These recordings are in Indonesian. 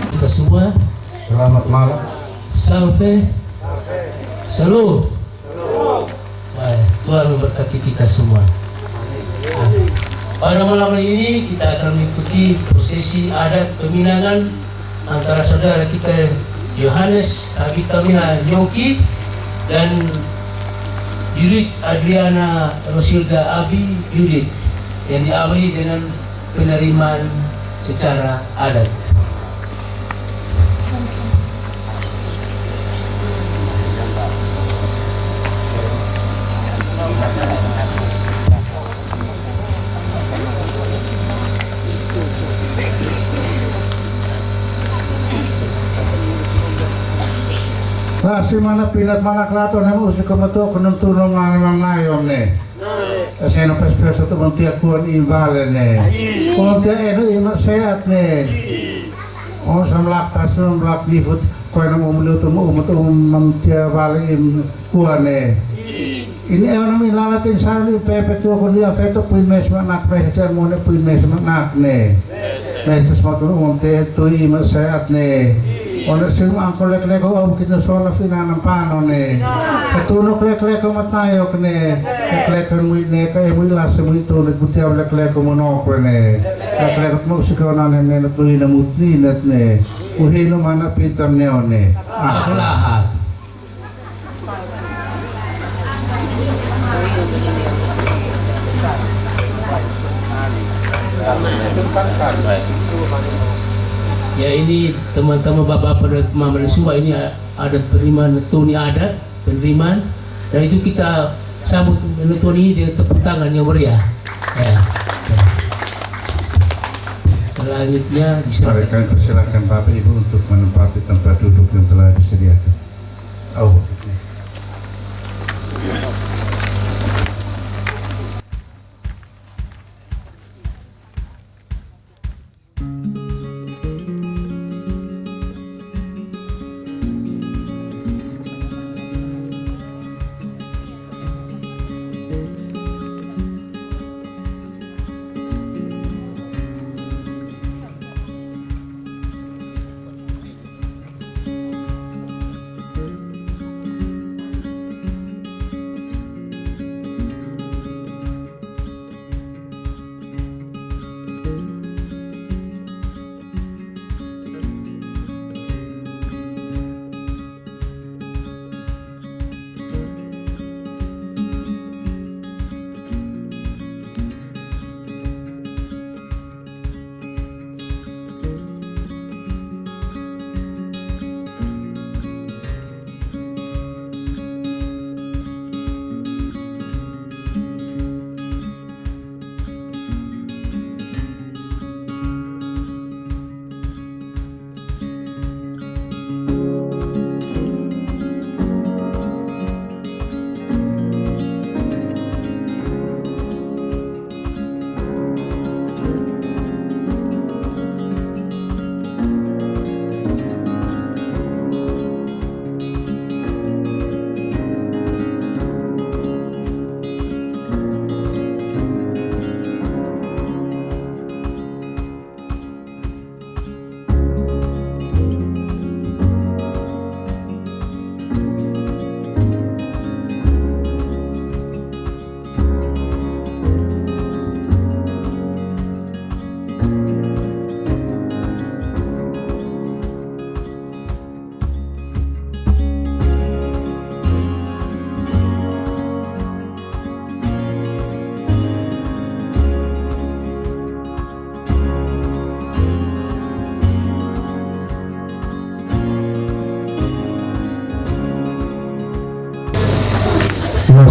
Kita semua Selamat malam. salve, salut. Baik, Tuhan memberkati kita semua. Pada malam ini kita akan mengikuti prosesi adat peminangan antara saudara kita Yohanes Abitamiha Nyoki dan Judith Adriana Rosilda Abi Judith yang diawali dengan penerimaan secara adat. Si mana pinat mana keraton nemu usik kemetu kunum tunung mang ngayom ne. Saya nampak satu mentia kuan imbal ne. Mentia enu imat sehat ne. Oh samlak tasum lak difut kau nemu melutum mentia balim kuan ne. Ini orang milalatin sali pepe tu aku dia feto puimes manak pepe cermone puimes manak ne. Mes semua mentia tu imat sehat ne. Ono semua angkol lek-lek om kita soal finanang pano ne. Ketunok lek-lek matayo kene. Lek-lek mui ne kaya mui las mui to ne butiaw lek-lek monok ne. Lek-lek mo sikaw ne ne tuloy na mutni net ne. Uhino mana pitam ne one. Akhlahat. Ya ini teman-teman bapak-bapak dan mama semua ini ada penerimaan tuni adat penerimaan dan itu kita sambut menutuni dengan tepuk tangan yang meriah. Ya. Selanjutnya diserahkan persilakan Bapak Ibu untuk menempati tempat duduk yang telah disediakan. Oh.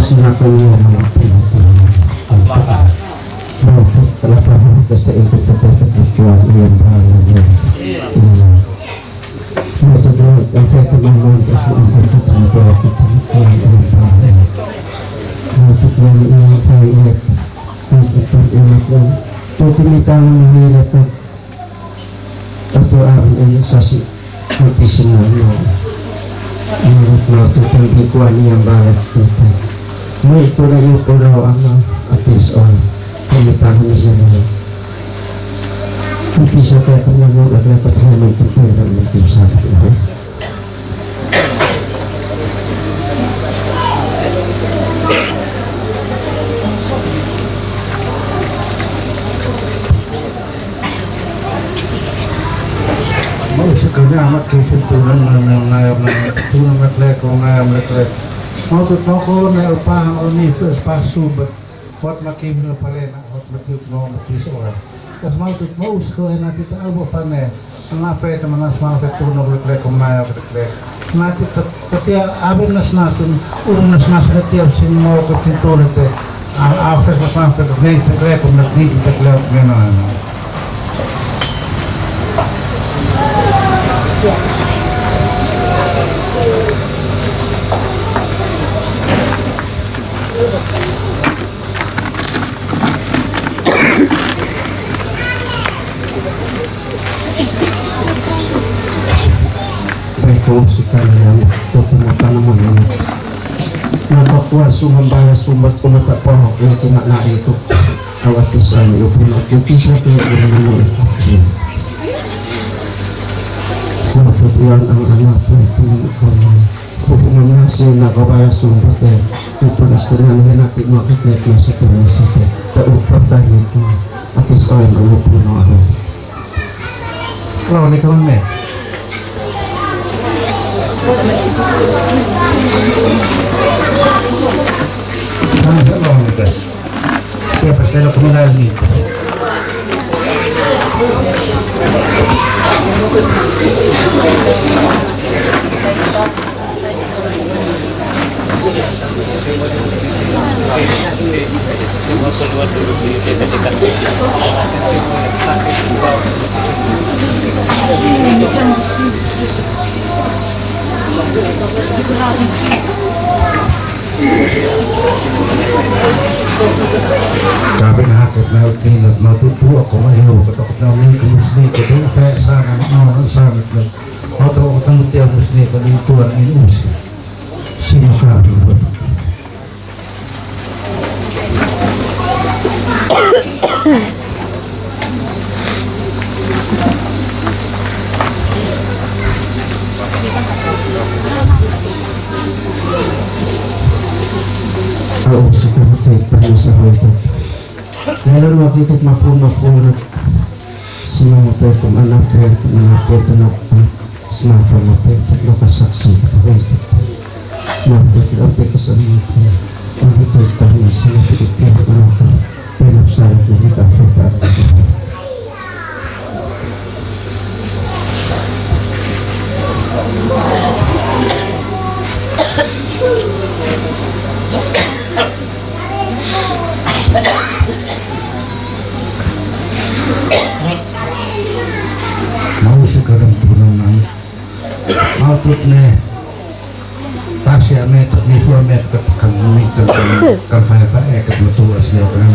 sinabi niya mga pinatuloy ang paan. Bakit talaga basta ikot sa pagkakatuan iyan bahala niya. Matadawag ang pagkakamaman kasi ang pagkakatuan ang bahala. Bakit niya iyan paiyak. Bakit pag-iyak lang. Tutumitang mahirap at katuan ay sa mutising na menurut melakukan ikuan yang barat kita. May ito na yung puro ang atis on pamitangan niya na hindi siya kaya kung naman at dapat naman tuntun ng mga sabi na Mausik ka na amat kisip tulang ng ngayam na tulang naklek o ngayam naklek. Mautut mo ko na upahan o nito espaso but what makim na pare na what makip no matis ora. Kas mautut mo usko ay natin albo pa ne. Ang apre ta manas mga tulang naklek o ngayam naklek. Natin tatia abin nas nasun urong nas nas tatia sin mo ko tintulit eh. Ang afres mas mga naklek o naklek naklek gano'n. Baik si kalian tutunutan naman yun. Napakuha sumambaya sumbat kumatak po ako kaya tinakna ito. Awat pisan yung pinag-upisa kaya yun naman ito. Bakit yan ang anak ko hukuman na siya nakabaya sumbat eh. Tupunas ko na natin makikita na sa pinasite. Taupag tayo ito. At isan ang puno ako. Kalau ni kawan ni. Ano sa lawan ni guys? Siapa saya kemenal ni? Sabi na hakit na utinat matutu ako mahiyo katakot na umin kumusni ko doon saya sana ng sangat na matawa ko tanong tiya musni ko din tuwan inusi sino sabi ba Oo, siguro tayo sa hotel. Kailan makikit mapulot si mga kung anak ko mga pwede na sinafa mo tatlo kasaksi hotel. Makikit ang teka sa mga ang ito tayo sa mga pikitin ano ka pinapsalat na kita at mau sekarang turunan mau tut ne tasya met ni fu met kan mi kan fa fa ke tu asli kan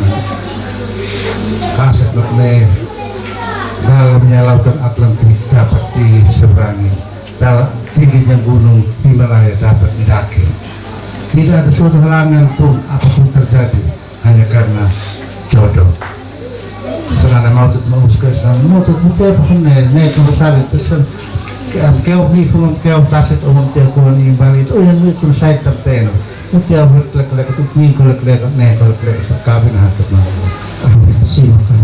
kaset ne dalamnya lautan Atlantik dapat diseberangi dalam tingginya gunung Himalaya dapat didaki tidak ada suatu halangan pun apapun terjadi hanya karena jodoh. Selana mau uskas mau bukan apa ne kalau salit terus kau beli film kau kaset umum tiap kawan imbang itu yang itu saya terteno itu tiap lek itu minggu lek ne kalau lek kabin hakit mau silakan.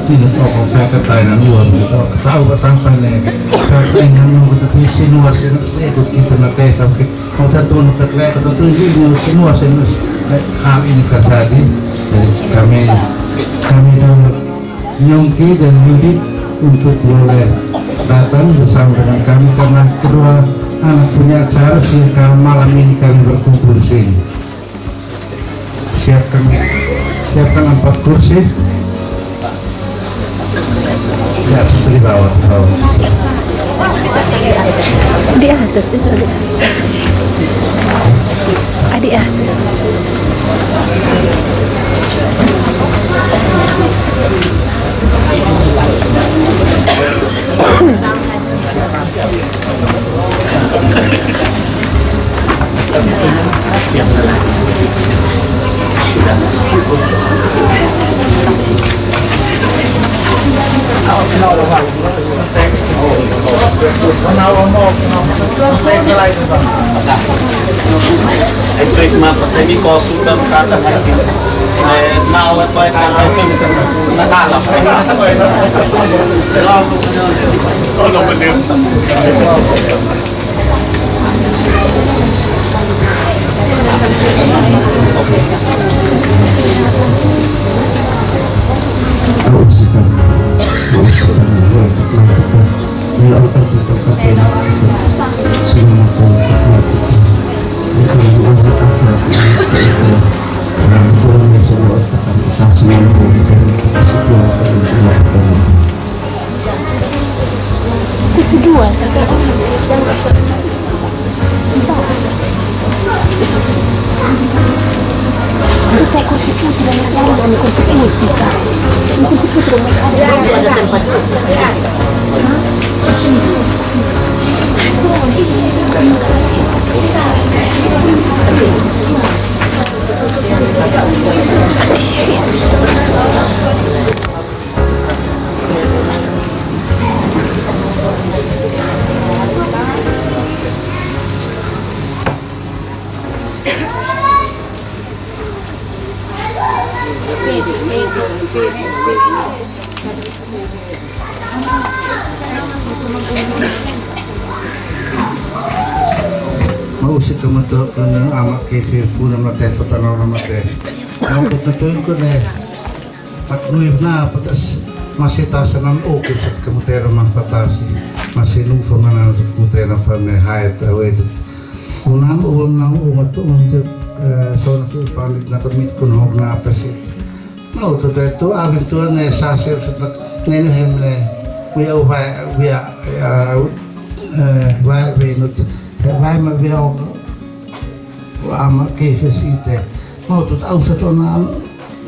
tidak tahu saya ketanya luar gitu tahu betapa nih saya yang nunggu tapi sinua ikut kita nanti sampai mau satu nukar lek atau tuh ini sinua hal ini terjadi jadi kami Nyongki dan Yudit untuk boleh datang bersama dengan kami karena kedua anak punya acara sehingga malam ini kami berkumpul di sini. Siapkan 4 kursi. Ya, di bawah. Di atas itu di atas. Ito yung mapatay ni Kosu kang kakakay. Nawat pa yung kakakay. Nakalap. Ano ba din? Mau si kementok kena amak kesi pun nama teh petana nama teh. Mau ketentuin ko deh. Pak nuib na patas masih tasanan oke kementerian manfaatasi masih nunggu mana kementerian family high tahu itu. Unang uang nang umat tu untuk soal palit na permit kun hok na apa sih. Mau tu itu abis tu ne sasir setak nene hemne. Via venut. Wij maar wel aan cases ite. Mau tot au satona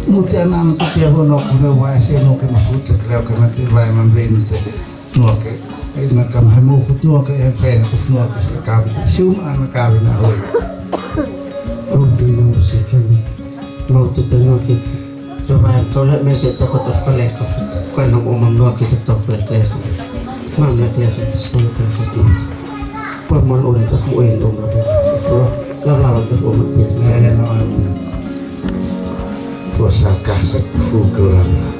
mutia na tot ya hono no wa se no ke mafut creo que mate vai man venut no ke na kam hemo fut no ke en fe no ke se ka sum an ka na ho. Oh, no sé qué. No te tengo que trabajar todo el mes de todo el colegio. Cuando mamá no aquí se toca el colegio. Mamá el colegio es todo el colegio. Formal orientas mu endong lalu terus umat dia. Nene no. Puasa kasih fukuran.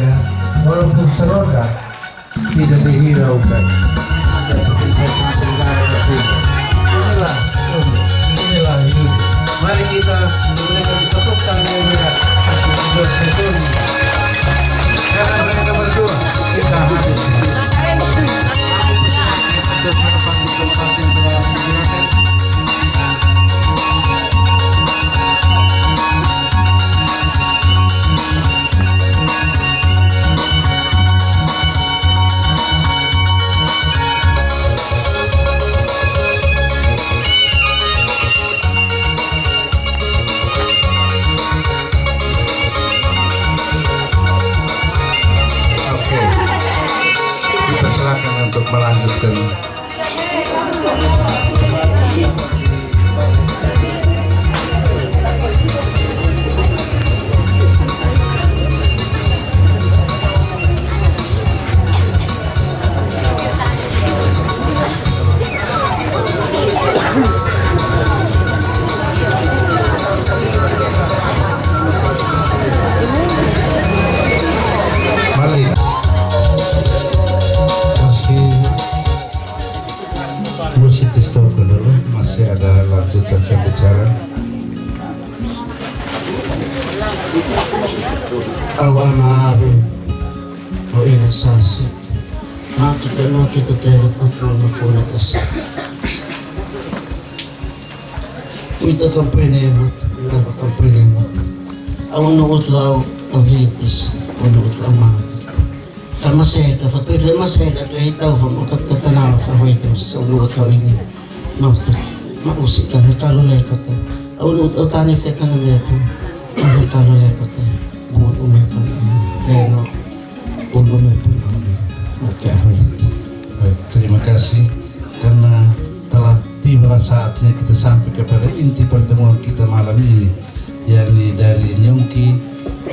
ya, walaupun seroda tidak dihiraukan. Inilah hidup. Mari kita memberikan tepuk tangan yang meriah karena mereka berdua kita hadir untuk menepati tempat yang telah digunakan. Untuk melanjutkan mari musik stop dulu, masih ada lanjutan pembicaraan. Awana-aru o inasasi makita telet control na tas ito kampanimot ang nukutlaw ang hitis ang nukutlaw mga masega, fast pwede masega to itaw from katanaw sa hitis ang nukutlaw ini mausik ka kalulekot ang nukutlaw ka na mepo ang kalulekot buat umepan leno umepan oke. Baik, terima kasih karena telah tiba saatnya kita sampai kepada inti pertemuan kita malam ini, yakni dari Nyongki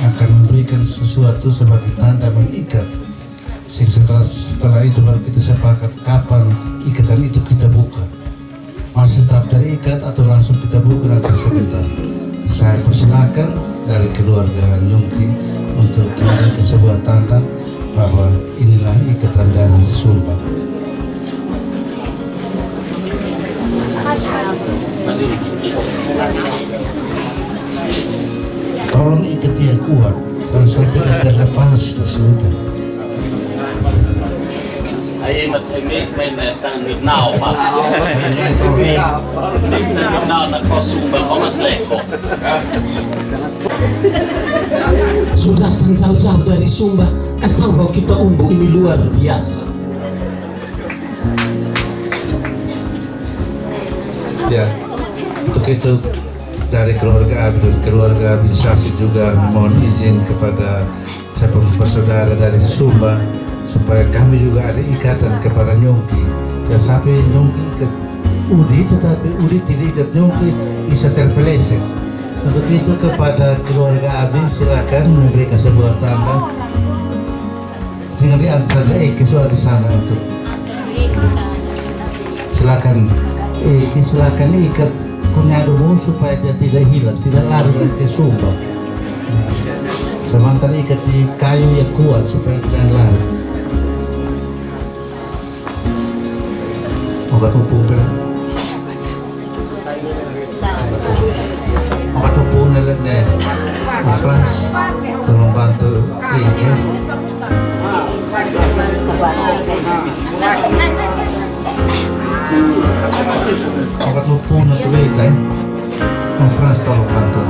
akan memberikan sesuatu sebagai tanda mengikat. Setelah itu baru kita sepakat kapan ikatan itu kita buka, masih tetap terikat atau langsung kita buka nanti sebentar. Saya persilakan dari keluarga Nyongki untuk memberikan sebuah tanda bahwa inilah ikatan dari Sumba. Tolong ikat yang kuat, dan sampai terlepas sudah. Ayo matahimik may natangin now pa. Now na kosumba o mas leko. Sudah jauh-jauh dari Sumba, kasih tahu bahwa kita umbu ini luar biasa. Ya, untuk itu dari keluarga Abi dan keluarga Abisasi juga mohon izin kepada saudara dari Sumba supaya kami juga ada ikatan kepada Nyongki. Dan sampai Nyongki ikat Udi, tetapi Udi tidak ikat Nyongki bisa terpeleset. Untuk itu kepada keluarga Abi silakan memberikan sebuah tanda. Tinggal diantar saja Kiswa di sana untuk silakan. Silakan ikat kunyadomu supaya dia tidak hilang, tidak lari ke Sumba. Sementara ikat di kayu yang kuat supaya tidak lari. Obat tumpung berapa? Obat tumpung nelan deh. Mas Frans, tolong bantu ini. Obat tumpung nanti beda. Mas Frans tolong bantu.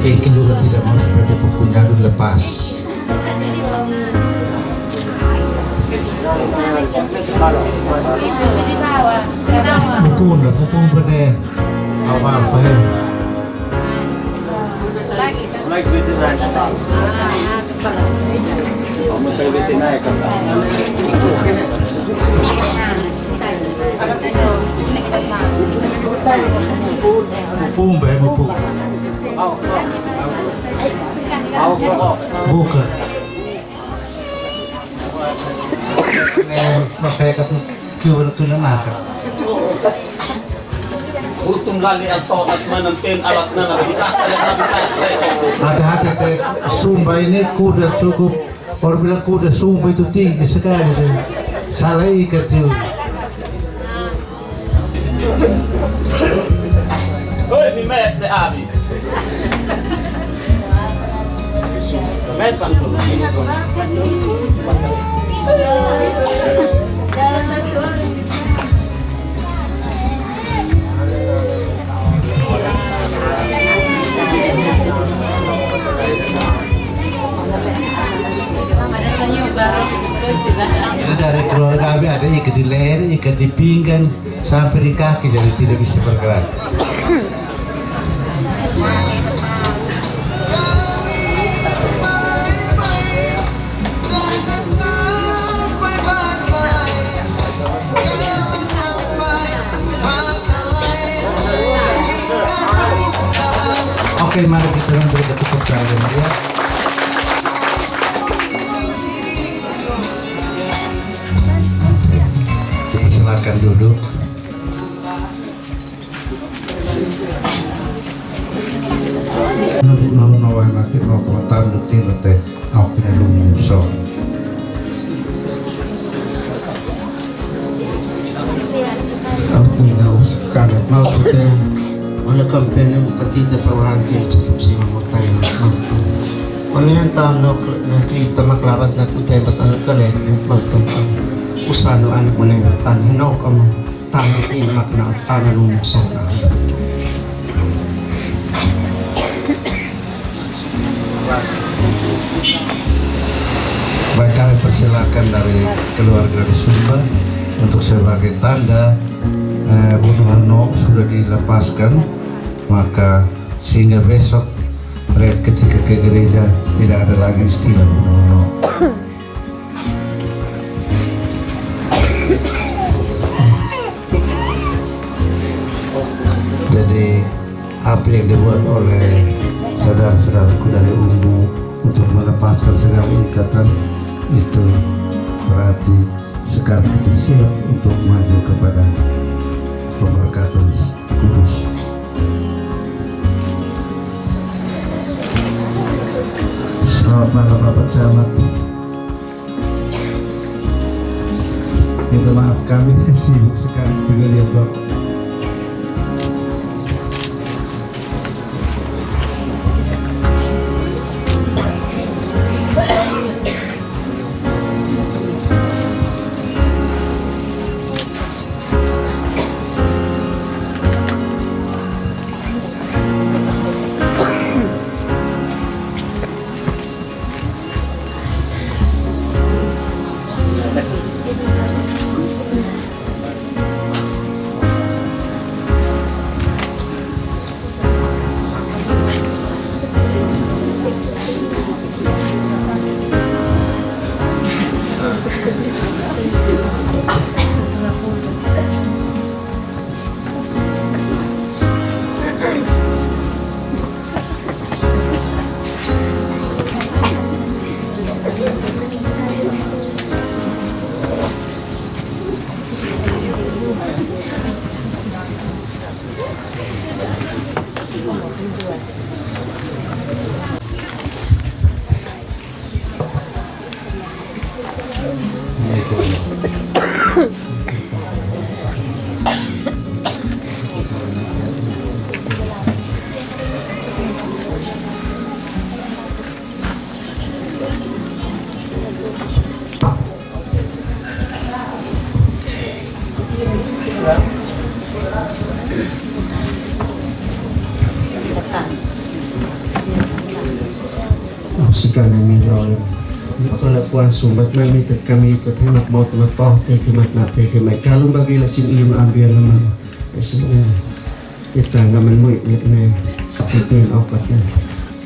Mungkin juga tidak mau seperti bukunya dulu lepas. Betul benar. Awal saya. Buka. Saya kata kiwan tu nak. Utum lali atau at manantin alat na bisa Hati-hati teh, Sumba ini kuda cukup. Orang bilang kuda Sumba itu tinggi sekali teh. Salah ikat juga. Hoi, mi met de abi. Met pan tu. Ini dari keluarga kami ada ikat di leher, ikat di pinggang, sampai di kaki, jadi tidak bisa bergerak. Oke, mari kita beri tepuk tangan ya. Silakan duduk. Nawa nanti mau komentar dukti teh aku punya lumin so. Aku inaus kagat mau kita oleh kampanye katita pawahan kaya cukup si mamatay ng magto. Oleh ang taon na klita maklabat na kutay batal kalit ng magtong usano anak mo na yung tanhinaw ka mo tanong imak na panalumuksaw na. Baik, kami persilakan dari keluarga dari Sumba untuk sebagai tanda Bung Hano sudah dilepaskan, maka sehingga besok mereka ketika ke gereja tidak ada lagi istilah Bung Hano. Jadi apa yang dibuat oleh saudara-saudaraku dari Umbu untuk melepaskan segala ikatan itu berarti sekarang kita siap untuk maju kepada pemberkatan kudus. Selamat malam Bapak Camat. Minta maaf kami sibuk sekali dengan lihat Bapak. Musikan namin rol. Palapuan sumbat namin at kami ikot himat mo tumapaw tekimat na tekimay. Kalong bagila sin iyong ambiyan naman. Kasi kita ngaman mo na kapitin opat yan.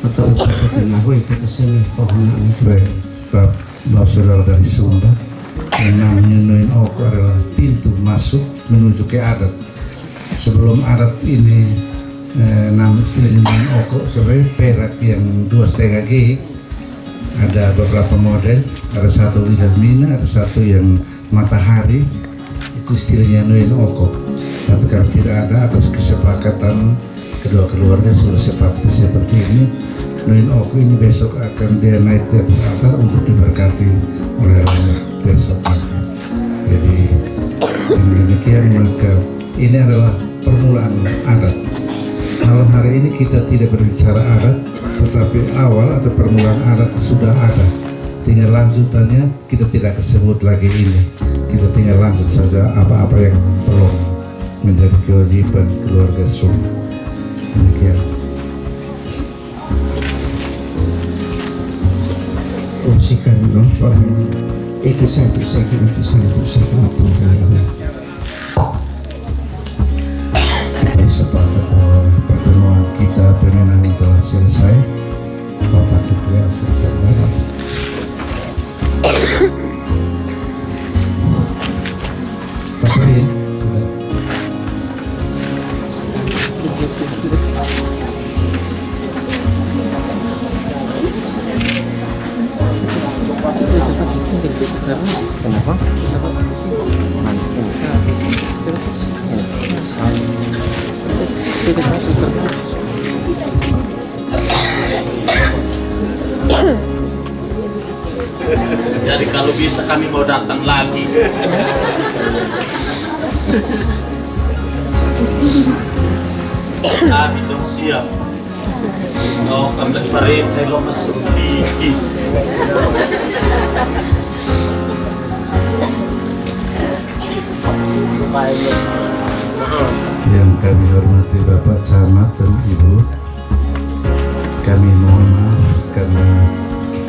Mataon pa ka tinahoy kita sini pohon namin. Baik, Bapak Saudara dari Sumba, yang namanya Nuin Oko adalah pintu masuk menuju ke adat. Sebelum adat ini nama istilahnya Nuin Oko sebenarnya perak yang 2,5 G. Ada beberapa model, ada satu Wilhelmina, ada satu yang matahari, itu istilahnya Nuin Oko. Tapi kalau tidak ada atas kesepakatan kedua keluarga sudah seperti ini, Nuin Oku ini besok akan dia naik ke atas altar untuk diberkati oleh Allah besok nanti. Jadi dengan demikian maka ini adalah permulaan adat. Malam hari ini kita tidak berbicara adat, tetapi awal atau permulaan adat sudah ada. Tinggal lanjutannya kita tidak sebut lagi ini. Kita tinggal lanjut saja apa-apa yang perlu menjadi kewajiban keluarga Sumba. Demikian. Usikan Nova itu satu saya kira Kita sepakat bahwa pertemuan kita pemenangan telah selesai. Bapak juga selesai. Bapak ini sudah. Kenapa? Jadi kalau bisa kami mau datang lagi. Kami dong siap. Oh, kami farid hello Mas Fiki. Yang kami hormati Bapak Camat dan Ibu, kami mohon maaf karena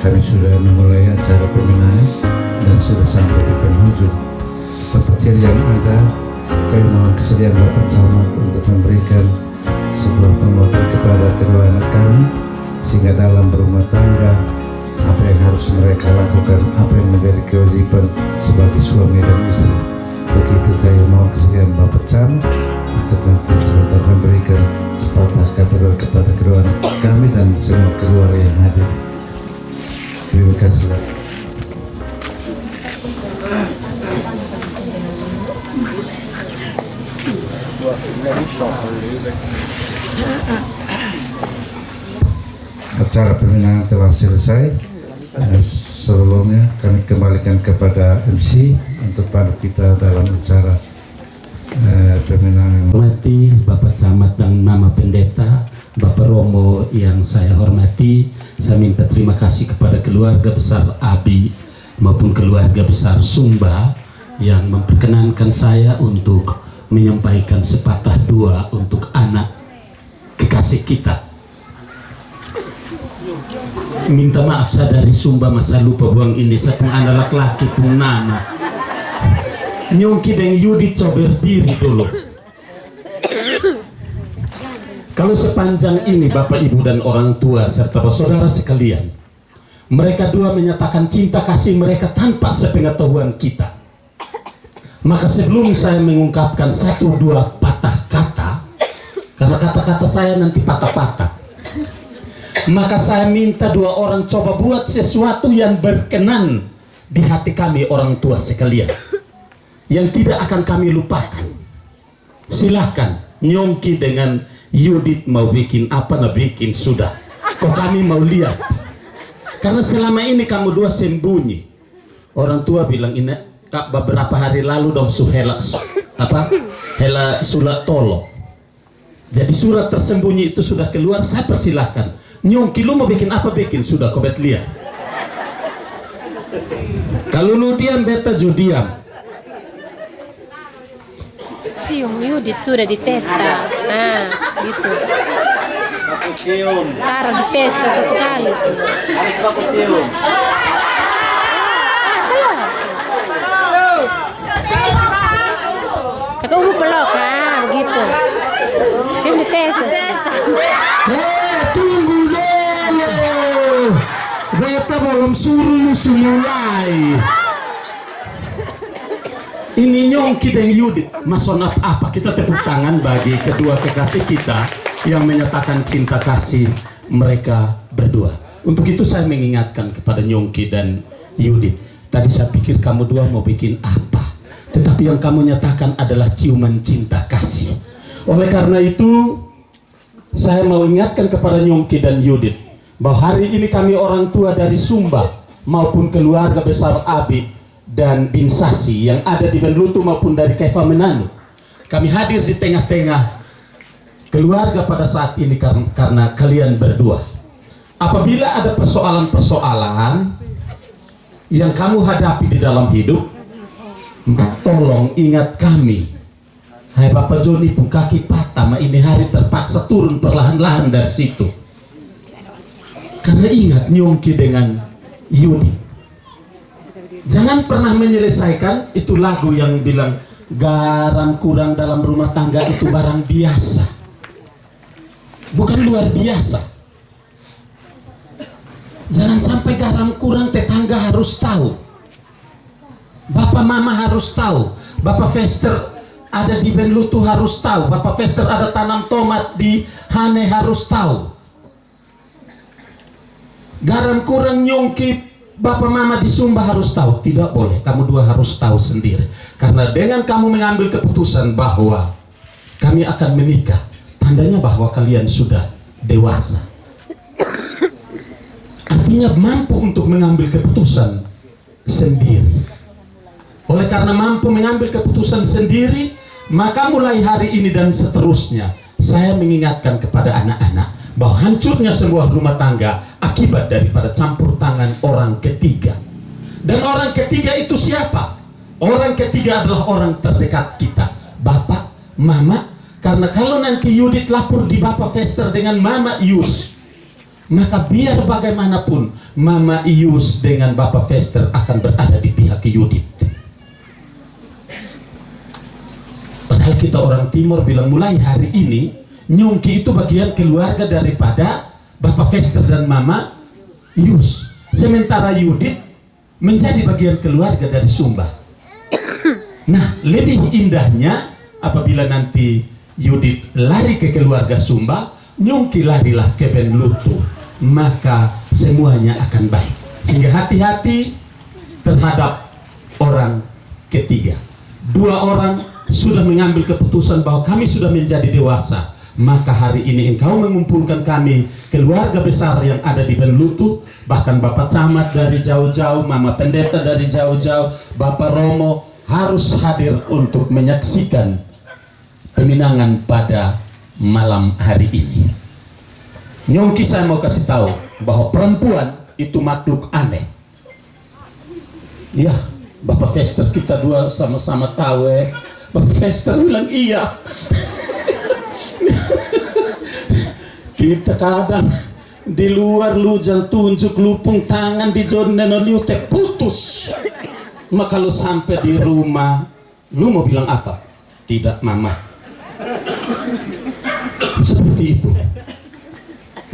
kami sudah memulai acara pemenangan dan sudah sampai di penghujung. Terkecil yang ada, kami mohon kesediaan Bapak Camat untuk memberikan sebuah penguatan kepada kedua anak kami, sehingga dalam berumah tangga apa yang harus mereka lakukan, apa yang menjadi kewajiban sebagai suami dan istri. Begitu kami mohon kesediaan Bapak Camat untuk nanti sebentar memberikan sepatah kata kepada kedua anak kami dan semua keluarga yang hadir. Terima kasih. Acara pemenangan telah selesai. Sebelumnya kami kembalikan kepada MC untuk pandu kita dalam acara pemenangan. Hormati Bapak Camat dan Mama Pendeta, Bapak Romo yang saya hormati, saya minta terima kasih kepada keluarga besar Abi maupun keluarga besar Sumba yang memperkenankan saya untuk menyampaikan sepatah dua untuk anak kekasih kita. Minta maaf saya dari Sumba masa lupa buang ini, saya pun anak laki-laki pun nama Nyongki dan Yudi coba diri dulu. Kalau sepanjang ini Bapak Ibu dan orang tua serta saudara sekalian, mereka dua menyatakan cinta kasih mereka tanpa sepengetahuan kita. Maka sebelum saya mengungkapkan satu dua patah kata, karena kata-kata saya nanti patah-patah, maka saya minta dua orang coba buat sesuatu yang berkenan di hati kami orang tua sekalian, yang tidak akan kami lupakan. Silahkan Nyongki dengan Yudit mau bikin apa nggak bikin sudah, kok kami mau lihat. Karena selama ini kamu dua sembunyi. Orang tua bilang ini beberapa hari lalu dong suhela apa hela sulat tolong. Jadi surat tersembunyi itu sudah keluar. Saya persilahkan Nyongki, lu mau bikin apa bikin sudah, kau bet lihat. Kalau lu diam beta juga diam. Cium Yudit sudah ditesta. Nah, gitu. Cium. Taruh ditesta satu kali. Harus aku cium. Kata umur pelok, begitu. Cium ditesta. Tunggu dulu. Beta belum suruh mulai. Ini Nyongki dan Yudit, masonap apa? Kita tepuk tangan bagi kedua kekasih kita yang menyatakan cinta kasih mereka berdua. Untuk itu saya mengingatkan kepada Nyongki dan Yudit. Tadi saya pikir kamu dua mau bikin apa, tetapi Tapi yang kamu nyatakan adalah ciuman cinta kasih. Oleh karena itu, saya mau ingatkan kepada Nyongki dan Yudit bahwa hari ini kami orang tua dari Sumba maupun keluarga besar Abi dan Binsasi yang ada di Benlutu maupun dari Keva Menanu, kami hadir di tengah-tengah keluarga pada saat ini karena kalian berdua. Apabila ada persoalan-persoalan yang kamu hadapi di dalam hidup, tolong ingat kami. Hai Bapak Joni pun kaki patah, ini hari terpaksa turun perlahan-lahan dari situ. Karena ingat Nyongki dengan Yudi, jangan pernah menyelesaikan itu lagu yang bilang garam kurang dalam rumah tangga itu barang biasa, bukan luar biasa. Jangan sampai garam kurang tetangga harus tahu, Bapak Mama harus tahu, Bapak Fester ada di Benlutu harus tahu, Bapak Fester ada tanam tomat di Hane harus tahu. Garam kurang Nyongki, Bapak Mama di Sumba harus tahu. Tidak boleh, kamu dua harus tahu sendiri. Karena dengan kamu mengambil keputusan bahwa kami akan menikah, tandanya bahwa kalian sudah dewasa. Artinya mampu untuk mengambil keputusan sendiri. Oleh karena mampu mengambil keputusan sendiri, maka mulai hari ini dan seterusnya saya mengingatkan kepada anak-anak bahwa hancurnya sebuah rumah tangga akibat daripada campur tangan orang ketiga. Dan orang ketiga itu siapa? Orang ketiga adalah orang terdekat kita, Bapak, Mama. Karena kalau nanti Yudit lapor di Bapak Fester dengan Mama Ius, maka biar bagaimanapun Mama Ius dengan Bapak Fester akan berada di pihak Yudit. Padahal kita orang Timur bilang mulai hari ini Nyongki itu bagian keluarga daripada Bapak Fester dan Mama Ius. Sementara Yudit menjadi bagian keluarga dari Sumba. Nah, lebih indahnya apabila nanti Yudit lari ke keluarga Sumba, Nyongki larilah ke Benlutu, maka semuanya akan baik. Sehingga hati-hati terhadap orang ketiga. Dua orang sudah mengambil keputusan bahwa kami sudah menjadi dewasa, maka hari ini engkau mengumpulkan kami keluarga besar yang ada di Benlutu, bahkan Bapak Camat dari jauh-jauh, Mama Pendeta dari jauh-jauh, Bapak Romo harus hadir untuk menyaksikan peminangan pada malam hari ini. Nyongki, saya mau kasih tahu bahwa perempuan itu makhluk aneh. Ya, Bapak Fester kita dua sama-sama tahu Bapak Fester bilang iya. Kita kadang di luar lujang tunjuk lupung tangan di zona liutek putus. Maka kalau sampai di rumah, lu mau bilang apa? Tidak, Mama. Seperti itu.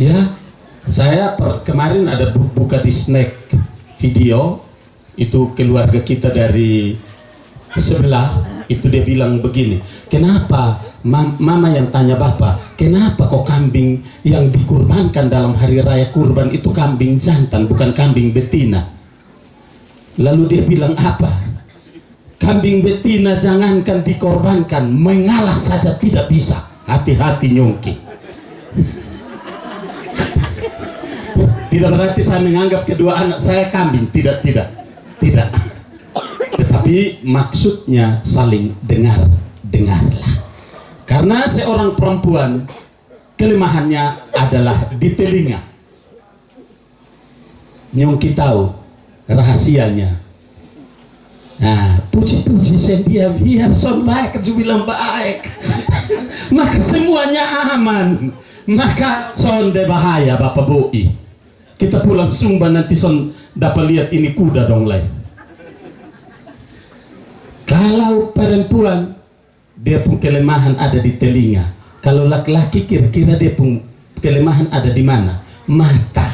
Ya, saya kemarin ada buka di snack video, itu keluarga kita dari sebelah, itu dia bilang begini, kenapa Mama yang tanya Bapak, kenapa kok kambing yang dikurbankan dalam hari raya kurban itu kambing jantan bukan kambing betina? Lalu dia bilang apa? Kambing betina jangankan dikorbankan, mengalah saja tidak bisa. Hati-hati Nyongki. Tidak berarti saya menganggap kedua anak saya kambing, tidak. Tetapi maksudnya saling dengarlah. Karena seorang perempuan kelemahannya adalah di telinga. Nyongki tahu rahasianya. Nah, puji-puji dia biar son baik, bilang baik. Maka semuanya aman. Maka son de bahaya Bapak Boi. Kita pulang Sumba nanti son dapat lihat ini kuda dong lain. Kalau perempuan dia pun kelemahan ada di telinga. Kalau laki-laki kira-kira dia pun kelemahan ada di mana? Mata.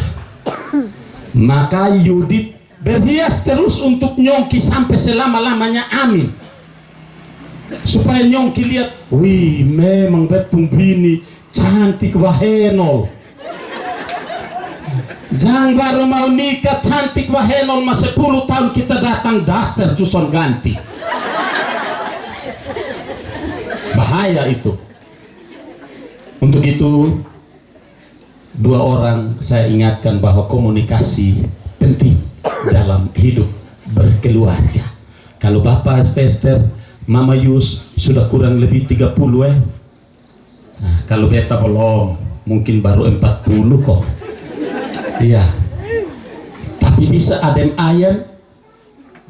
Maka Yudit berhias terus untuk Nyongki sampai selama-lamanya, amin. Supaya Nyongki lihat, wih memang betul bini cantik wahenol. Jangan baru mau nikah cantik wahenol, mas 10 tahun kita datang daster juson ganti. bahaya itu. Untuk itu, dua orang saya ingatkan bahwa komunikasi penting dalam hidup berkeluarga. Kalau Bapak Fester, Mama Yus sudah kurang lebih 30 Nah, kalau beta belum, mungkin baru 40 kok. Iya. Tapi bisa adem ayam.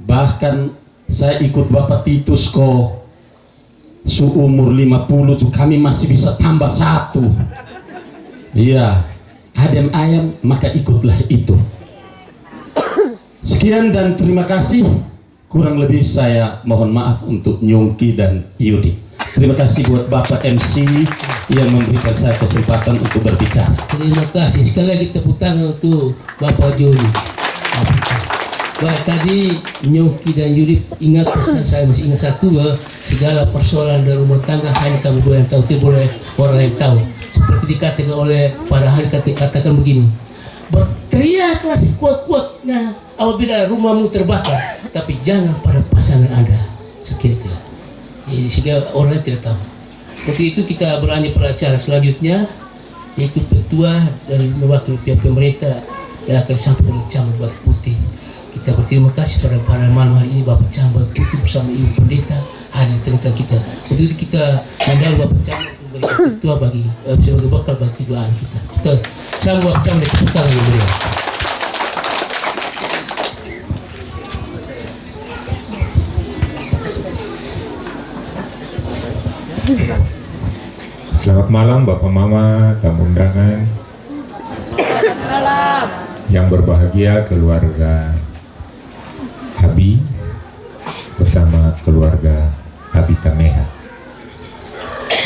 Bahkan saya ikut Bapak Titus kok seumur 50 juga kami masih bisa tambah 1. Iya. Adem ayam, maka ikutlah itu. Sekian dan terima kasih. Kurang lebih saya mohon maaf untuk Nyongki dan Yudi. Terima kasih buat Bapak MC yang memberikan saya kesempatan untuk berbicara. Terima kasih. Sekali lagi tepuk tangan untuk Bapak Joni. Baik, tadi Nyongki dan Yudi ingat pesan saya, masih ingat satu, bahwa segala persoalan dalam rumah tangga hanya kamu dua yang tahu, tidak boleh orang lain tahu. Seperti dikatakan oleh para ahli, katakan begini, berteriaklah sekuat-kuatnya apabila rumahmu terbakar, tapi jangan pada pasangan Anda. Sekian. Sehingga orang lain tidak tahu. Untuk itu kita berlanjut pada acara selanjutnya, yaitu petua dari mewakili pihak pemerintah yang akan sampai oleh Camat Batu Putih. Kita berterima kasih pada malam hari ini Bapak Camat Batu Putih bersama Ibu Pendeta hadir tengah kita. Untuk itu kita mendahului Bapak Camat memberikan petua bagi sebagai bekal bagi doa kita. Kita sama Bapak Camat tepuk tangan beliau. Selamat malam Bapak Mama, tamu undangan. Yang berbahagia keluarga Abi bersama keluarga Abi Tameha.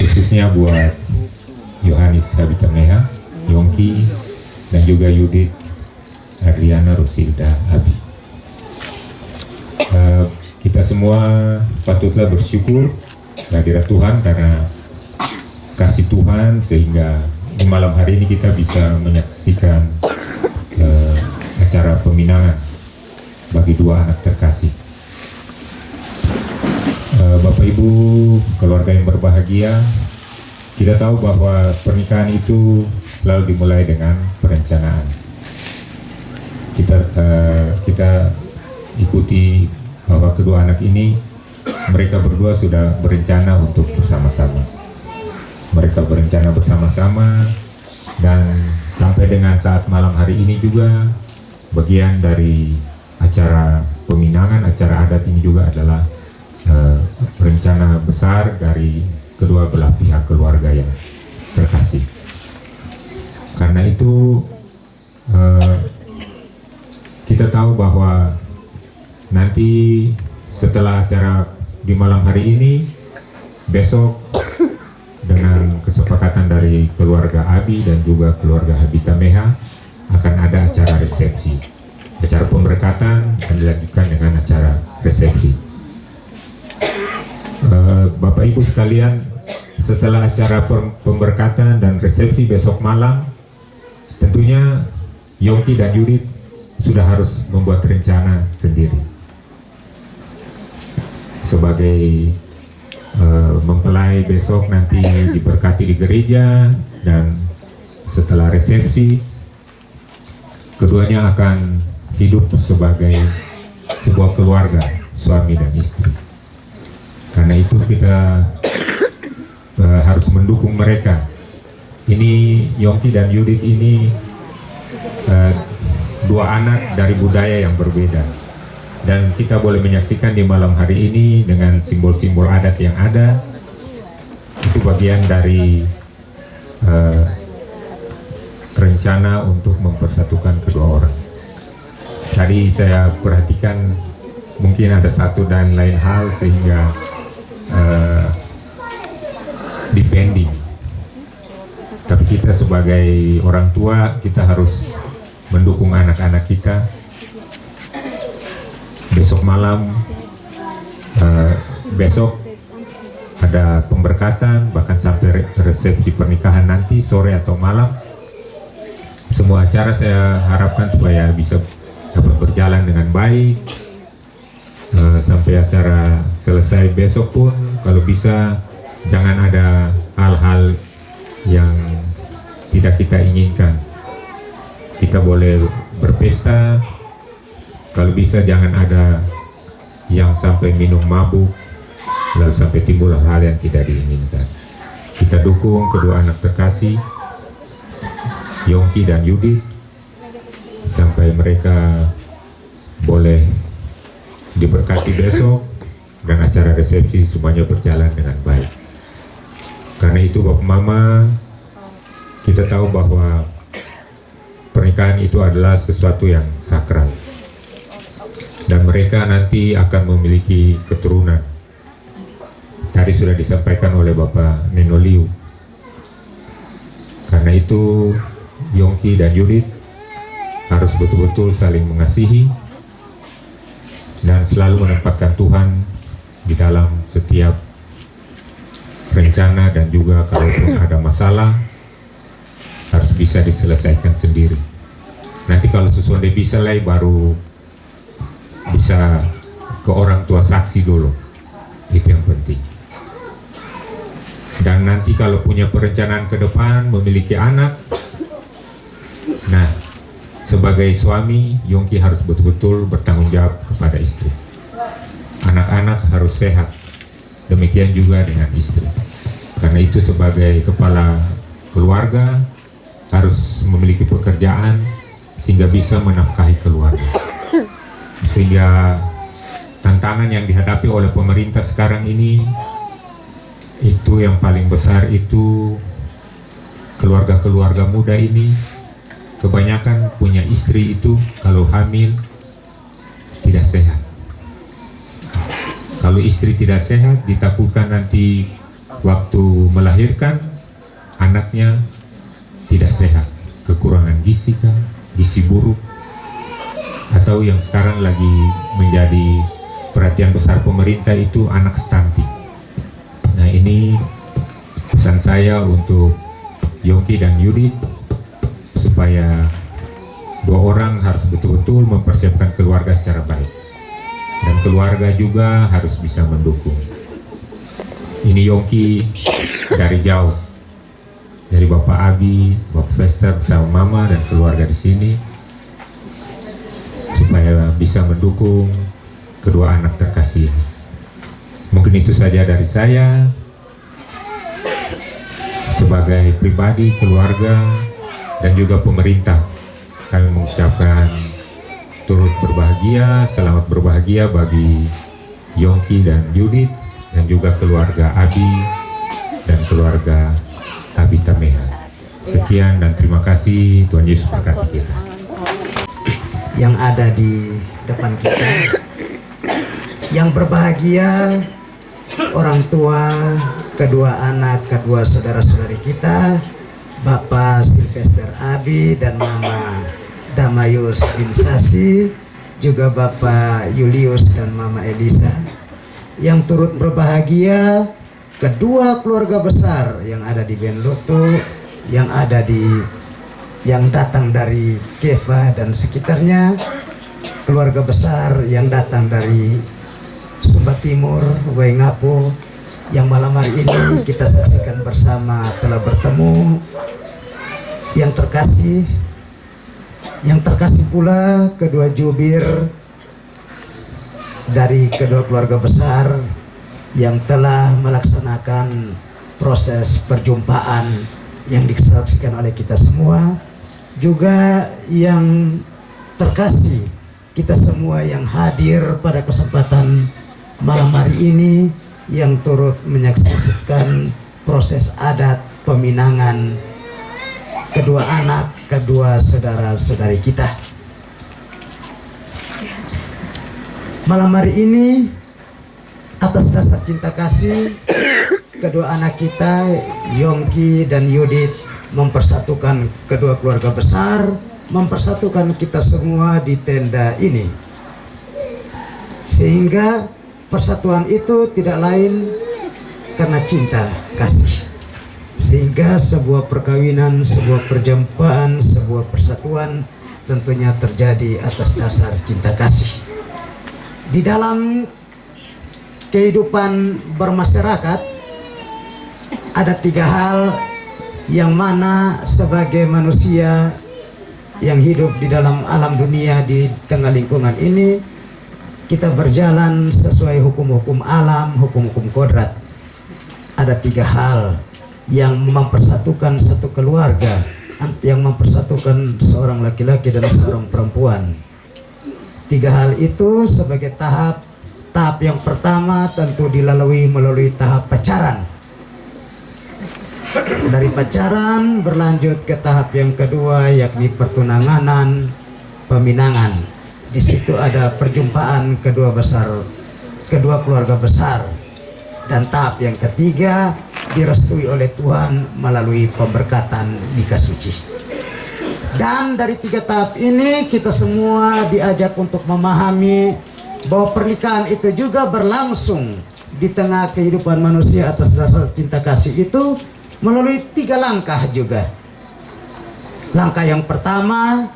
Khususnya buat Yohanes Abi Tameha, Yongki, dan juga Yudit Adriana Rosilda Abi. Kita semua patutlah bersyukur kehadirat Tuhan karena kasih Tuhan sehingga di malam hari ini kita bisa menyaksikan acara peminangan bagi dua anak terkasih. Bapak Ibu, keluarga yang berbahagia, kita tahu bahwa pernikahan itu selalu dimulai dengan perencanaan. Kita ikuti bahwa kedua anak ini, mereka berdua sudah berencana untuk bersama-sama. Mereka berencana bersama-sama, dan sampai dengan saat malam hari ini juga bagian dari acara peminangan, acara adat ini juga adalah rencana besar dari kedua belah pihak keluarga yang terkasih. Karena itu kita tahu bahwa nanti setelah acara di malam hari ini, besok dengan kesepakatan dari keluarga Abi dan juga keluarga Abi Tameha akan ada acara resepsi. Acara pemberkatan akan dilanjutkan dengan acara resepsi. Bapak Ibu sekalian, setelah acara pemberkatan dan resepsi besok malam, tentunya Yongki dan Yudit sudah harus membuat rencana sendiri sebagai mempelai besok nanti diberkati di gereja, dan setelah resepsi keduanya akan hidup sebagai sebuah keluarga, suami dan istri. Karena itu kita harus mendukung mereka. Ini Yongki dan Yudit ini dua anak dari budaya yang berbeda, dan kita boleh menyaksikan di malam hari ini dengan simbol-simbol adat yang ada. Itu bagian dari rencana untuk mempersatukan kedua orang. Tadi saya perhatikan mungkin ada satu dan lain hal sehingga depending. Tapi kita sebagai orang tua, kita harus mendukung anak-anak kita. Besok malam, besok ada pemberkatan, bahkan sampai resepsi pernikahan nanti sore atau malam. Semua acara saya harapkan supaya bisa dapat berjalan dengan baik, sampai acara selesai besok pun kalau bisa jangan ada hal-hal yang tidak kita inginkan. Kita boleh berpesta, kalau bisa jangan ada yang sampai minum mabuk, lalu sampai timbul hal yang tidak diinginkan. Kita dukung kedua anak terkasih, Yongki dan Yudit, sampai mereka boleh diberkati besok dan acara resepsi semuanya berjalan dengan baik. Karena itu Bapak Mama, kita tahu bahwa pernikahan itu adalah sesuatu yang sakral dan mereka nanti akan memiliki keturunan. Tadi sudah disampaikan oleh Bapak Neno Liu. Karena itu Yongki dan Yudit harus betul-betul saling mengasihi dan selalu menempatkan Tuhan di dalam setiap rencana, dan juga kalaupun ada masalah harus bisa diselesaikan sendiri. Nanti kalau sesuatu bisa lah baru bisa ke orang tua saksi dulu, itu yang penting. Dan nanti kalau punya perencanaan ke depan memiliki anak, nah sebagai suami Yongki harus betul-betul bertanggung jawab kepada istri. Anak-anak harus sehat, demikian juga dengan istri. Karena itu sebagai kepala keluarga harus memiliki pekerjaan sehingga bisa menafkahi keluarga. Sehingga tantangan yang dihadapi oleh pemerintah sekarang ini, itu yang paling besar itu keluarga-keluarga muda ini kebanyakan punya istri itu kalau hamil tidak sehat. Kalau istri tidak sehat, ditakutkan nanti waktu melahirkan anaknya tidak sehat, kekurangan gizi kan, gizi buruk, atau yang sekarang lagi menjadi perhatian besar pemerintah itu anak stunting. Nah, ini pesan saya untuk Yongki dan Yudit, supaya dua orang harus betul-betul mempersiapkan keluarga secara baik, dan keluarga juga harus bisa mendukung. Ini Yongki dari jauh, dari Bapak Abi, Bapak Fester bersama Mama dan keluarga di sini, supaya bisa mendukung kedua anak terkasih. Mungkin itu saja dari saya. Sebagai pribadi, keluarga, dan juga pemerintah, kami mengucapkan turut berbahagia, selamat berbahagia bagi Yongki dan Yudit, dan juga keluarga Abi dan keluarga Abi Tameha. Sekian dan terima kasih. Tuhan Yesus berkati kita. Yang ada di depan kita, yang berbahagia orang tua, kedua anak, kedua saudara-saudari kita, Bapak Sylvester Abi dan Mama Damayus Binsasi, juga Bapak Julius dan Mama Elisa. Yang turut berbahagia kedua keluarga besar yang ada di Benloto, yang datang dari Keva dan sekitarnya, keluarga besar yang datang dari Sumba Timur, Waingapo, yang malam hari ini kita saksikan bersama telah bertemu. Yang terkasih pula kedua jubir dari kedua keluarga besar yang telah melaksanakan proses perjumpaan yang disaksikan oleh kita semua. Juga yang terkasih kita semua yang hadir pada kesempatan malam hari ini, yang turut menyaksikan proses adat peminangan kedua anak, kedua saudara-saudari kita. Malam hari ini, atas dasar cinta kasih, kedua anak kita, Yongki dan Yudit, mempersatukan kedua keluarga besar, mempersatukan kita semua di tenda ini. Sehingga persatuan itu tidak lain karena cinta kasih. Sehingga sebuah perkawinan, sebuah perjumpaan, sebuah persatuan tentunya terjadi atas dasar cinta kasih. Di dalam kehidupan bermasyarakat, ada 3 hal yang mana sebagai manusia yang hidup di dalam alam dunia di tengah lingkungan ini, kita berjalan sesuai hukum-hukum alam, hukum-hukum kodrat. Ada 3 hal yang mempersatukan satu keluarga, yang mempersatukan seorang laki-laki dan seorang perempuan. 3 hal itu sebagai tahap yang pertama tentu dilalui melalui tahap pacaran. Dari pacaran berlanjut ke tahap yang kedua, yakni pertunanganan, peminangan. Di situ ada perjumpaan kedua keluarga besar. Dan tahap yang ketiga direstui oleh Tuhan melalui pemberkatan nikah suci. Dan dari 3 tahap ini kita semua diajak untuk memahami bahwa pernikahan itu juga berlangsung di tengah kehidupan manusia atas dasar cinta kasih itu melalui 3 langkah juga. Langkah yang pertama,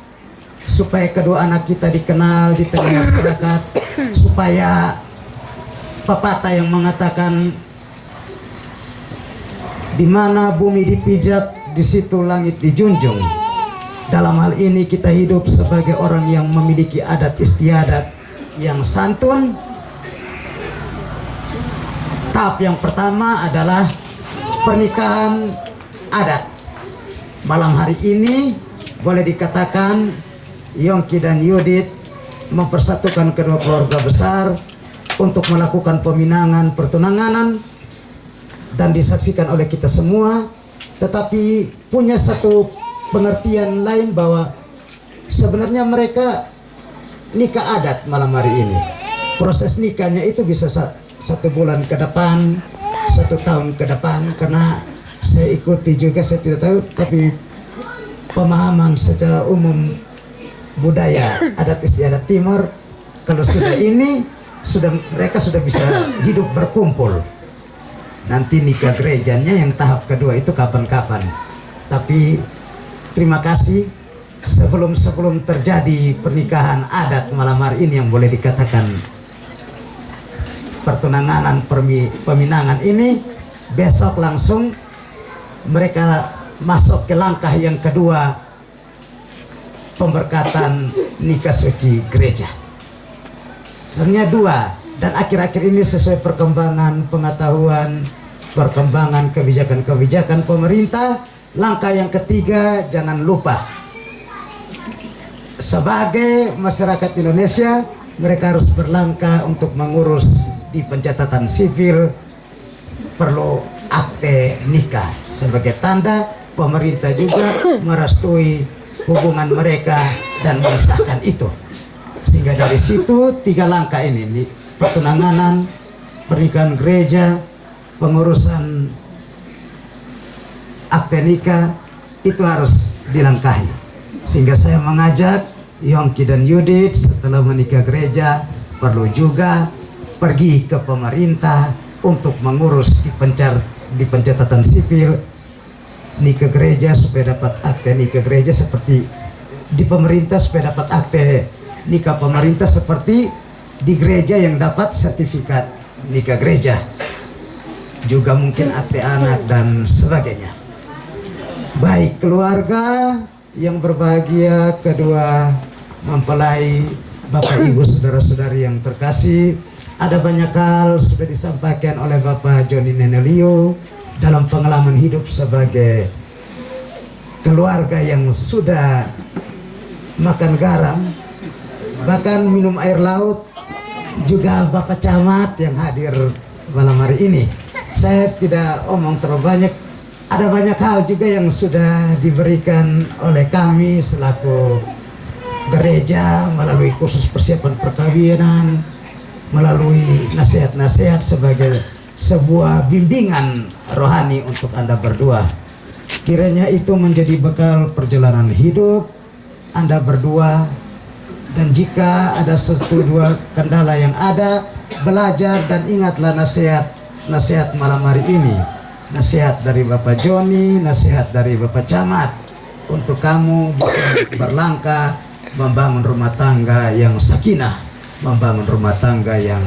supaya kedua anak kita dikenal di tengah masyarakat, supaya pepatah yang mengatakan di mana bumi dipijak, di situ langit dijunjung. Dalam hal ini kita hidup sebagai orang yang memiliki adat istiadat yang santun. Tahap yang pertama adalah pernikahan adat. Malam hari ini boleh dikatakan Yongki dan Yudit mempersatukan kedua keluarga besar untuk melakukan peminangan pertunanganan dan disaksikan oleh kita semua, tetapi punya satu pengertian lain bahwa sebenarnya mereka nikah adat malam hari ini. Proses nikahnya itu bisa 1 bulan ke depan, 1 tahun ke depan, karena saya ikuti juga, saya tidak tahu, tapi pemahaman secara umum budaya adat istiadat timur, kalau sudah ini mereka sudah bisa hidup berkumpul. Nanti nikah gerejanya yang tahap kedua itu kapan-kapan. Tapi terima kasih, sebelum terjadi pernikahan adat malam hari ini yang boleh dikatakan pertunangan peminangan ini, besok langsung mereka masuk ke langkah yang kedua, pemberkatan nikah suci gereja. Sebenarnya 2, dan akhir-akhir ini sesuai perkembangan pengetahuan, perkembangan kebijakan-kebijakan pemerintah, langkah yang ketiga jangan lupa, sebagai masyarakat Indonesia mereka harus berlangkah untuk mengurus di pencatatan sipil, perlu akte nikah sebagai tanda pemerintah juga merestui hubungan mereka dan mengesahkan itu. Sehingga dari situ 3 langkah ini, pertunanganan, pernikahan gereja, pengurusan akte nikah, itu harus dilangkahi. Sehingga saya mengajak Yongki dan Yudit setelah menikah gereja perlu juga pergi ke pemerintah untuk mengurus di pencatatan sipil nikah gereja supaya dapat akte nikah gereja, seperti di pemerintah supaya dapat akte nikah pemerintah, seperti di gereja yang dapat sertifikat nikah gereja, juga mungkin akte anak dan sebagainya. Baik keluarga yang berbahagia, kedua mempelai, Bapak Ibu saudara-saudari yang terkasih, ada banyak hal sudah disampaikan oleh Bapak Joni Nenelio dalam pengalaman hidup sebagai keluarga yang sudah makan garam, bahkan minum air laut, juga Bapak Camat yang hadir malam hari ini. Saya tidak omong terlalu banyak, ada banyak hal juga yang sudah diberikan oleh kami selaku gereja melalui kursus persiapan perkawinan, melalui nasihat-nasihat sebagai sebuah bimbingan rohani untuk Anda berdua. Kiranya itu menjadi bekal perjalanan hidup Anda berdua, dan jika ada 1-2 kendala yang ada, belajar dan ingatlah nasihat malam hari ini, nasihat dari Bapak Joni, nasihat dari Bapak Camat, untuk kamu bisa berlangkah membangun rumah tangga yang sakinah, membangun rumah tangga yang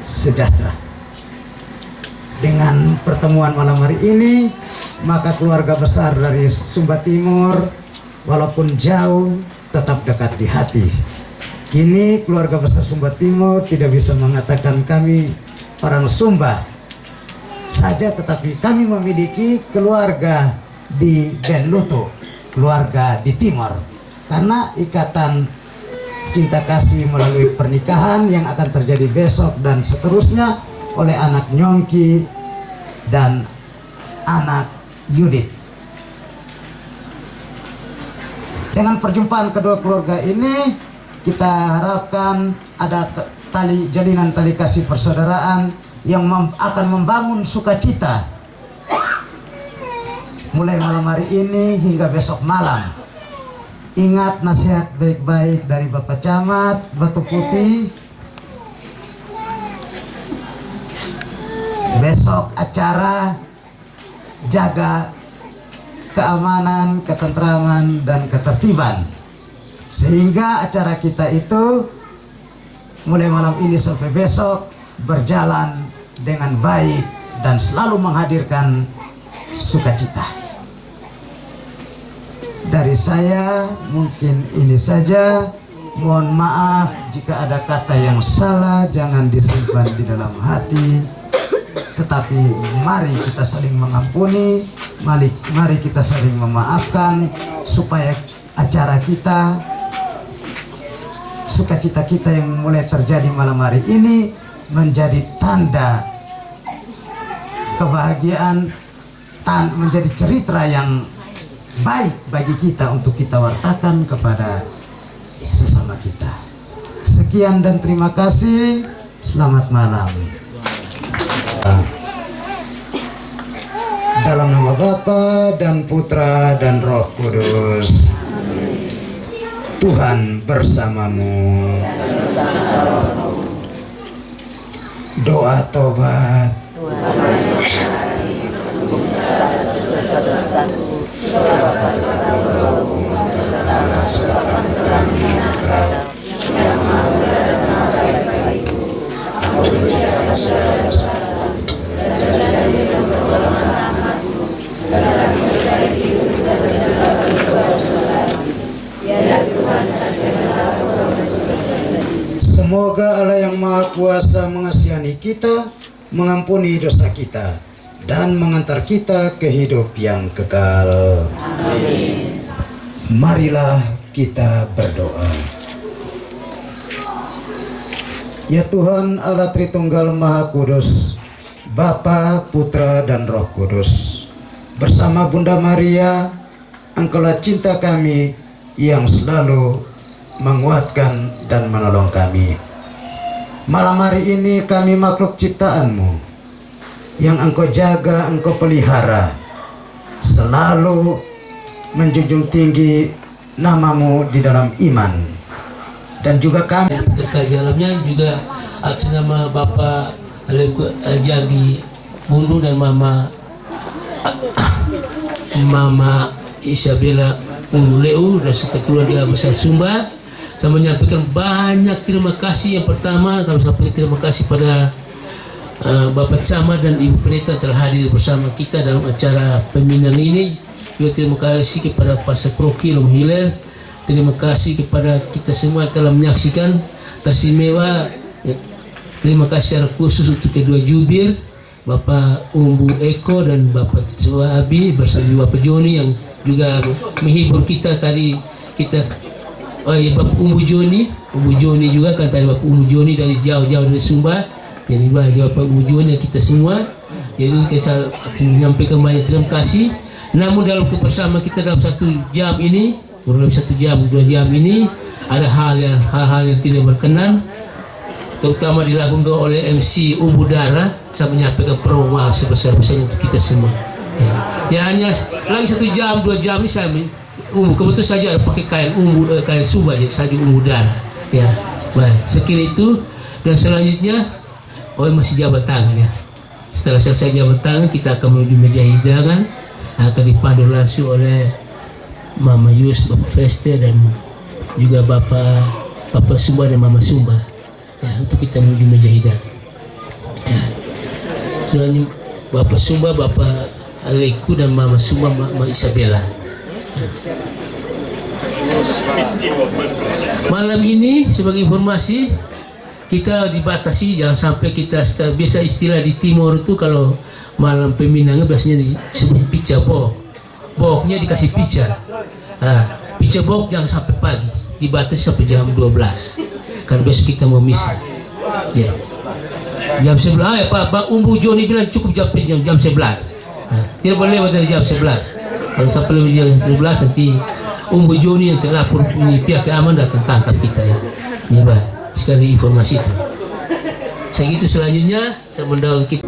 sejahtera. dengan pertemuan malam hari ini, maka keluarga besar dari Sumba Timur walaupun jauh tetap dekat di hati. Kini keluarga besar Sumba Timur tidak bisa mengatakan kami orang Sumba saja, tetapi kami memiliki keluarga di Benlutu, keluarga di Timor, karena ikatan cinta kasih melalui pernikahan yang akan terjadi besok dan seterusnya oleh anak Nyongki dan anak Yudit. Dengan perjumpaan kedua keluarga ini, kita harapkan ada jalinan tali kasih persaudaraan yang akan membangun sukacita mulai malam hari ini hingga besok malam. Ingat nasihat baik-baik dari Bapak Camat Batu Putih. Besok acara jaga keamanan, ketentraman, dan ketertiban, sehingga acara kita itu mulai malam ini sampai besok berjalan dengan baik dan selalu menghadirkan sukacita. Dari saya mungkin ini saja. Mohon maaf jika ada kata yang salah, jangan disimpan di dalam hati. Tetapi mari kita saling mengampuni, mari kita saling memaafkan, supaya acara kita, sukacita kita yang mulai terjadi malam hari ini menjadi tanda kebahagiaan, menjadi cerita yang baik bagi kita untuk kita wartakan kepada sesama kita. Sekian dan terima kasih. Selamat malam. Dalam nama Bapa dan Putra dan Roh Kudus. Tuhan bersamamu. Doa tobat. Semoga Allah yang Maha Kuasa mengasihani kita, mengampuni dosa kita, dan mengantar kita ke hidup yang kekal. Amin. Marilah kita berdoa. Ya Tuhan Allah Tritunggal Maha Kudus, Bapa, Putra, dan Roh Kudus, bersama Bunda Maria, Engkaulah cinta kami yang selalu menguatkan dan menolong kami. Malam hari ini kami makhluk ciptaan-Mu yang Engkau jaga, Engkau pelihara, selalu menjunjung tinggi nama-Mu di dalam iman. Dan juga kami terkait dalamnya juga atas nama Bapak Jagi Bundu dan Mama Isabella Unuleu dan serta keluarga besar Sumba. Saya menyampaikan banyak terima kasih. Yang pertama, kami sampaikan terima kasih pada Bapak Camat dan Ibu Pendeta telah hadir bersama kita dalam acara pembinaan ini. Juga terima kasih kepada Pastor Proki Long Hiler. Terima kasih kepada kita semua telah menyaksikan tersimewa. Terima kasih secara khusus untuk kedua jubir, Bapak Umbu Eko dan Bapak Tua Abi bersama Bapak Joni yang juga menghibur kita tadi. Bapak Umbu Joni juga kan tadi Bapak Umbu Joni dari jauh-jauh dari Sumba. Jadi Bapak Umbu Joni dan kita semua. Jadi kita menyampaikan banyak terima kasih. Namun dalam kebersamaan kita dalam 1 jam ini, kurang lebih 1 jam 2 jam ini, ada hal-hal yang tidak berkenan, terutama dilakukan oleh MC Umbu Dara. Saya menyampaikan permohonan maaf sebesar-besarnya untuk kita semua. Ya hanya lagi 1 jam 2 jam ini saya kebetulan saja pakai kain Sumba, jadi saja Umbu Dara. Ya, baik. Sekira itu dan selanjutnya masih jabat tangan ya. Setelah selesai jabat tangan kita akan menuju meja hidangan, akan dipandu langsung oleh Mama Yus, Bapak Feste dan juga Bapak Sumba dan Mama Sumba. Ya, untuk kita menuju meja hidangan. Ya. Bapak Sumba, Bapak Aleku dan Mama Sumba, Mama Isabella. Malam ini sebagai informasi kita dibatasi, jangan sampai kita biasa istilah di timur itu kalau malam peminangan biasanya disebut pica bok. Boknya dikasih pica. Pica bok jangan sampai pagi, dibatasi sampai jam 12. Kan besok kita mau misa. Ya. Jam 11, Pak Umbu Joni bilang cukup jam 11. Tidak boleh lewat dari jam 11. Kalau sampai lebih jam 12 nanti Umbu Joni yang terlapor ini pihak keamanan datang tangkap kita ya. Ini Pak, sekali informasi itu. Segitu selanjutnya saya mendahului kita.